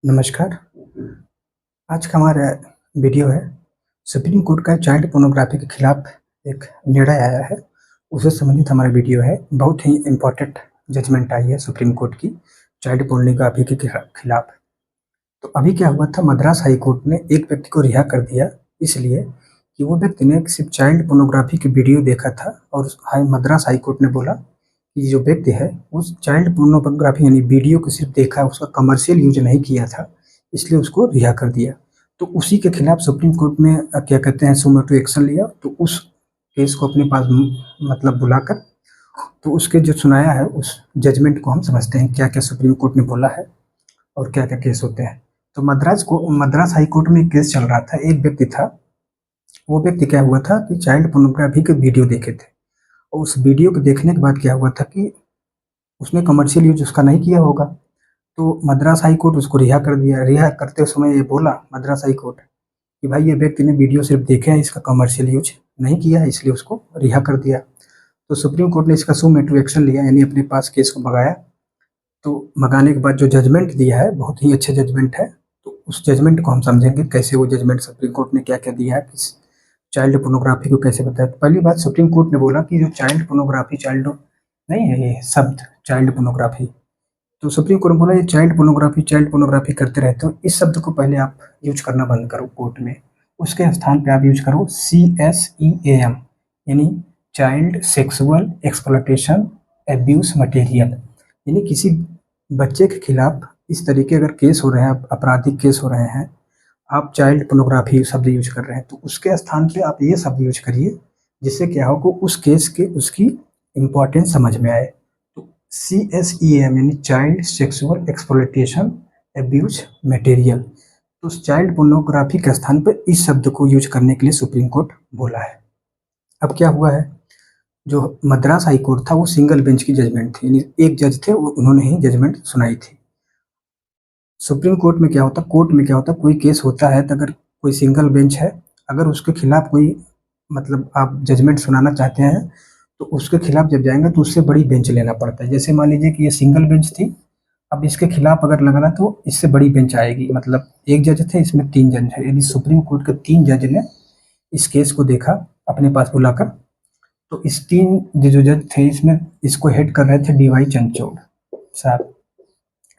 नमस्कार। आज का हमारा वीडियो है सुप्रीम कोर्ट का चाइल्ड पोर्नोग्राफी के खिलाफ एक निर्णय आया है, उससे संबंधित हमारा वीडियो है। बहुत ही इम्पोर्टेंट जजमेंट आई है सुप्रीम कोर्ट की चाइल्ड पोर्नोग्राफी के खिलाफ। तो अभी क्या हुआ था, मद्रास हाई कोर्ट ने एक व्यक्ति को रिहा कर दिया इसलिए कि वो व्यक्ति ने सिर्फ चाइल्ड पोर्नोग्राफी की वीडियो देखा था और मद्रास हाई कोर्ट ने बोला कि जो व्यक्ति है उस चाइल्ड पोर्नोग्राफी यानी वीडियो को सिर्फ देखा, उसका कमर्शियल यूज नहीं किया था, इसलिए उसको रिहा कर दिया। तो उसी के खिलाफ सुप्रीम कोर्ट में क्या कहते हैं सुमोटो एक्शन लिया। तो उस केस को अपने पास मतलब बुलाकर तो उसके जो सुनाया है उस जजमेंट को हम समझते हैं क्या क्या सुप्रीम कोर्ट ने बोला है और क्या क्या केस होते हैं। तो मद्रास हाई कोर्ट में एक केस चल रहा था। एक व्यक्ति था, वो व्यक्ति क्या हुआ था कि चाइल्ड पोर्नोग्राफी के वीडियो देखे थे और उस वीडियो को देखने के बाद क्या हुआ था कि उसने कमर्शियल यूज उसका नहीं किया होगा। तो मद्रास हाई कोर्ट उसको रिहा कर दिया। रिहा करते समय ये बोला मद्रास हाई कोर्ट कि भाई ये व्यक्ति ने वीडियो सिर्फ देखे हैं, इसका कमर्शियल यूज नहीं किया है, इसलिए उसको रिहा कर दिया। तो सुप्रीम कोर्ट ने इसका सुमेटिव एक्शन लिया यानी अपने पास केस को भगाया। तो भगाने के बाद जो जजमेंट दिया है बहुत ही अच्छा जजमेंट है। तो उस जजमेंट को हम समझेंगे कैसे वो जजमेंट सुप्रीम कोर्ट ने क्या क्या दिया है, किस चाइल्ड पोर्नोग्राफी को कैसे बताया। तो पहली बात, सुप्रीम कोर्ट ने बोला कि जो चाइल्ड पोर्नोग्राफी चाइल्ड नहीं है ये शब्द चाइल्ड पोर्नोग्राफी, तो सुप्रीम कोर्ट ने बोला ये चाइल्ड पोर्नोग्राफी करते रहते हो, इस शब्द को पहले आप यूज करना बंद करो कोर्ट में। उसके स्थान पे आप यूज करो CSEAM यानी child sexual exploitation abuse material. यानी किसी बच्चे के खिलाफ इस तरीके अगर केस हो रहे हैं, आपराधिक केस हो रहे हैं, आप चाइल्ड पोर्नोग्राफी शब्द यूज कर रहे हैं, तो उसके स्थान पे आप ये शब्द यूज करिए जिससे क्या हो को उस केस के उसकी इम्पोर्टेंस समझ में आए। तो CSEAM यानी child sexual exploitation abuse material, तो उस चाइल्ड पोर्नोग्राफी के स्थान पर इस शब्द को यूज करने के लिए सुप्रीम कोर्ट बोला है। अब क्या हुआ है, जो मद्रास हाई कोर्ट था वो सिंगल बेंच की जजमेंट थी, यानी एक जज थे, उन्होंने ही जजमेंट सुनाई थी। सुप्रीम कोर्ट में क्या होता, कोई केस होता है तो अगर कोई सिंगल बेंच है, अगर उसके खिलाफ कोई मतलब आप जजमेंट सुनाना चाहते हैं तो उसके खिलाफ जब जाएंगे तो उससे बड़ी बेंच लेना पड़ता है। जैसे मान लीजिए कि ये सिंगल बेंच थी, अब इसके खिलाफ अगर लगना तो इससे बड़ी बेंच आएगी। मतलब एक जज थे, इसमें 3 जज है, यानी सुप्रीम कोर्ट के 3 जज ने इस केस को देखा अपने पास बुलाकर। तो इस 3 जो जज थे इसमें इसको हेड कर रहे थे DY चंद्रचूड़ साहब।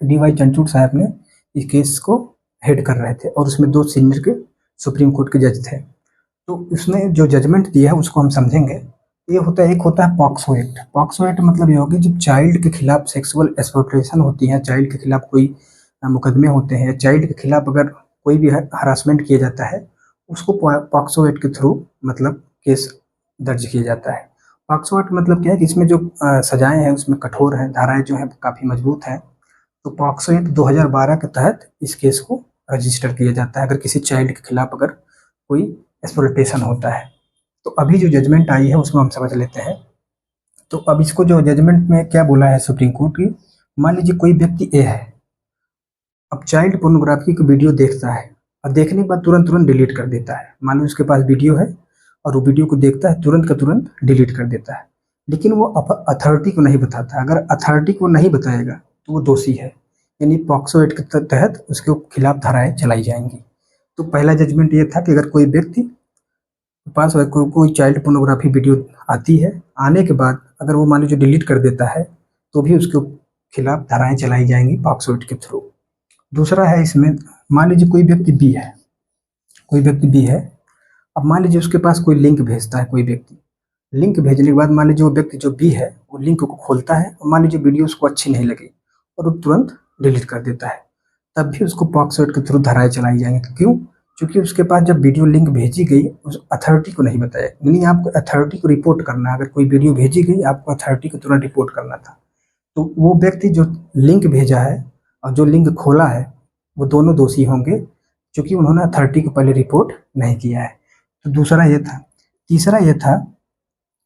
DY चंद्रचूड़ साहब ने इस केस को हेड कर रहे थे और उसमें 2 सीनियर के सुप्रीम कोर्ट के जज थे। तो उसने जो जजमेंट दिया है उसको हम समझेंगे। ये होता है, एक होता है पॉक्सो एक्ट। पॉक्सो एक्ट मतलब ये होगी जब चाइल्ड के खिलाफ सेक्सुअल एक्सप्लॉयटेशन होती है, चाइल्ड के खिलाफ कोई मुकदमे होते हैं, चाइल्ड के खिलाफ अगर कोई भी हरासमेंट किया जाता है उसको पॉक्सो एक्ट के थ्रू मतलब केस दर्ज किया जाता है। पॉक्सो एक्ट मतलब क्या है कि इसमें जो सजाएं हैं उसमें कठोर हैं, धाराएं जो हैं काफ़ी मजबूत हैं। तो पॉक्सो एक्ट 2012 के तहत इस केस को रजिस्टर किया जाता है अगर किसी चाइल्ड के खिलाफ अगर कोई एक्सप्लॉयटेशन होता है। तो अभी जो जजमेंट आई है उसमें हम समझ लेते हैं। तो अब इसको जो जजमेंट में क्या बोला है सुप्रीम कोर्ट की, मान लीजिए कोई व्यक्ति ए है, अब चाइल्ड पोर्नोग्राफी की वीडियो देखता है और देखने के बाद तुरंत तुरंत डिलीट कर देता है। मान लो उसके पास वीडियो है और वो वीडियो को देखता है, तुरंत का तुरंत डिलीट कर देता है, लेकिन वो अथॉरिटी को नहीं बताता। अगर अथॉरिटी को नहीं बताएगा तो वो दोषी है, यानी पॉक्सो एक्ट के तहत उसके खिलाफ धाराएं चलाई जाएंगी। तो पहला जजमेंट ये था कि अगर कोई व्यक्ति के पास कोई चाइल्ड पोर्नोग्राफी वीडियो आती है, आने के बाद अगर वो मान लीजिए डिलीट कर देता है तो भी उसके खिलाफ धाराएं चलाई जाएंगी पॉक्सो एक्ट के थ्रू। दूसरा है इसमें, मान लीजिए कोई व्यक्ति बी है। अब मान लीजिए उसके पास कोई लिंक भेजता है कोई व्यक्ति, लिंक भेजने के बाद मान लीजिए वो व्यक्ति जो बी है वो लिंक को खोलता है और मान लीजिए वीडियो उसको अच्छी नहीं लगी और वो तुरंत डिलीट कर देता है, तब भी उसको पॉक्सो एक्ट के थ्रू धाराएं चलाई जाएंगी। क्यों? क्योंकि उसके पास जब वीडियो लिंक भेजी गई उस अथॉरिटी को नहीं बताया, यानी आपको अथॉरिटी को रिपोर्ट करना है। अगर कोई वीडियो भेजी गई आपको अथॉरिटी को तुरंत रिपोर्ट करना था। तो वो व्यक्ति जो लिंक भेजा है और जो लिंक खोला है वो दोनों दोषी होंगे क्योंकि उन्होंने अथॉरिटी को पहले रिपोर्ट नहीं किया है। तो दूसरा ये था। तीसरा ये था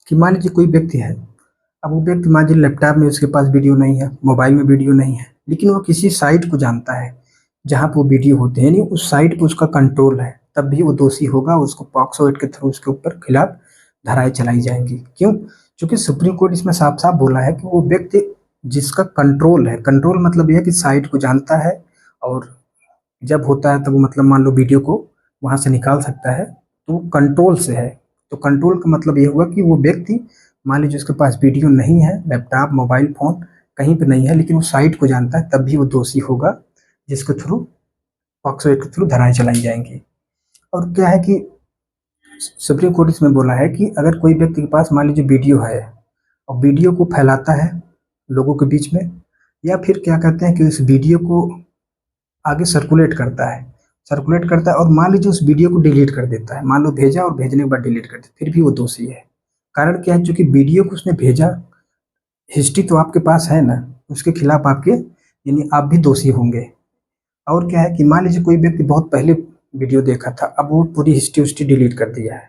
कि मान लीजिए कोई व्यक्ति है, अब वो व्यक्ति मान लीजिए लैपटॉप में उसके पास वीडियो नहीं है, मोबाइल में वीडियो नहीं है, लेकिन वो किसी साइट को जानता है जहाँ पे वो वीडियो होते हैं, यानी उस साइट पे उसका कंट्रोल है, तब भी वो दोषी होगा। उसको पॉक्सो एक्ट के थ्रू उसके ऊपर खिलाफ धाराएं चलाई जाएंगी। क्यों? क्योंकि सुप्रीम कोर्ट इसमें साफ साफ बोला है कि वो व्यक्ति जिसका कंट्रोल है, कंट्रोल मतलब यह है कि साइट को जानता है और जब होता है तो वो मतलब मान लो वीडियो को वहाँ से निकाल सकता है, तो कंट्रोल से है। तो कंट्रोल का मतलब ये हुआ कि वो व्यक्ति, मान लीजिए उसके पास वीडियो नहीं है, लैपटॉप, मोबाइल फ़ोन कहीं पे नहीं है, लेकिन वो साइट को जानता है, तब भी वो दोषी होगा, जिसके थ्रू पॉक्सो एक्ट के थ्रू धाराएँ चलाई जाएँगी। और क्या है कि सुप्रीम कोर्ट इसमें बोला है कि अगर कोई व्यक्ति के पास मान लीजिए वीडियो है और वीडियो को फैलाता है लोगों के बीच में, या फिर क्या कहते हैं कि उस वीडियो को आगे सर्कुलेट करता है और मान लीजिए उस वीडियो को डिलीट कर देता है, मान लो भेजा और भेजने के बाद डिलीट कर दिया, फिर भी वो दोषी है। कारण क्या है, चूंकि वीडियो को उसने भेजा, हिस्ट्री तो आपके पास है ना, उसके खिलाफ आपके यानी आप भी दोषी होंगे। और क्या है कि मान लीजिए कोई व्यक्ति बहुत पहले वीडियो देखा था, अब वो पूरी हिस्ट्री उस्ट्री डिलीट कर दिया है,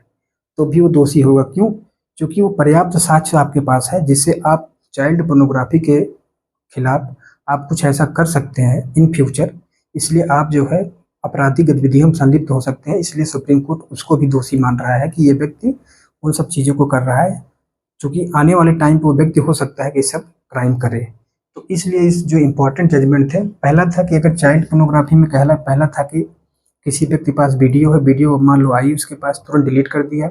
तो भी वो दोषी होगा। क्यों? क्योंकि वो पर्याप्त साक्ष्य आपके पास है जिससे आप चाइल्ड पोर्नोग्राफी के खिलाफ आप कुछ ऐसा कर सकते हैं इन फ्यूचर, इसलिए आप जो है आपराधिक गतिविधियों में संलिप्त हो सकते हैं। इसलिए सुप्रीम कोर्ट उसको भी दोषी मान रहा है कि ये व्यक्ति उन सब चीज़ों को कर रहा है, क्योंकि आने वाले टाइम पे वो व्यक्ति हो सकता है कि सब क्राइम करे। तो इसलिए इस जो इम्पोर्टेंट जजमेंट थे, पहला था कि अगर चाइल्ड पोर्नोग्राफी में पहला था कि किसी व्यक्ति के पास वीडियो है, वीडियो मान लो आई उसके पास, तुरंत डिलीट कर दिया,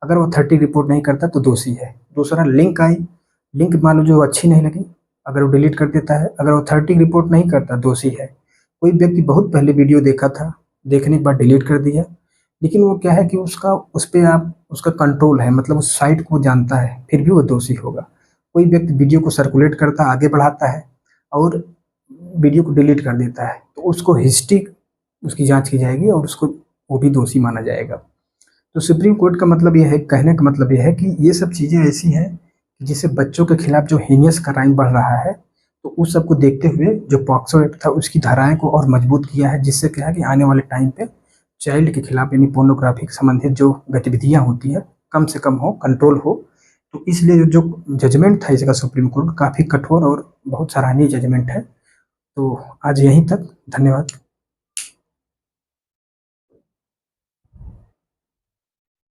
अगर वो 30 रिपोर्ट नहीं करता तो दोषी है। दूसरा, लिंक आई, लिंक मान लो जो अच्छी नहीं लगी, अगर वो डिलीट कर देता है, अगर वो 30 रिपोर्ट नहीं करता, दोषी है। कोई व्यक्ति बहुत पहले वीडियो देखा था, देखने के बाद डिलीट कर दिया, लेकिन वो क्या है कि उसका उस पे आप उसका कंट्रोल है, मतलब उस साइट को जानता है, फिर भी वो दोषी होगा। कोई व्यक्ति वीडियो को सर्कुलेट करता है, आगे बढ़ाता है और वीडियो को डिलीट कर देता है, तो उसको हिस्ट्री उसकी जाँच की जाएगी और उसको वो भी दोषी माना जाएगा। तो सुप्रीम कोर्ट का मतलब ये है, कहने का मतलब ये है कि ये सब चीज़ें ऐसी हैं जिससे बच्चों के खिलाफ जो हीनियस क्राइम बढ़ रहा है, तो उस सब को देखते हुए जो पॉक्सो एक्ट था उसकी धाराएँ को और मजबूत किया है, जिससे क्या है कि आने वाले टाइम पे चाइल्ड के खिलाफ यानी पोर्नोग्राफी से संबंधित जो गतिविधियाँ होती हैं, कम से कम हो, कंट्रोल हो। तो इसलिए जो जजमेंट था इसका सुप्रीम कोर्ट काफ़ी कठोर और बहुत सराहनीय जजमेंट है। तो आज यहीं तक, धन्यवाद।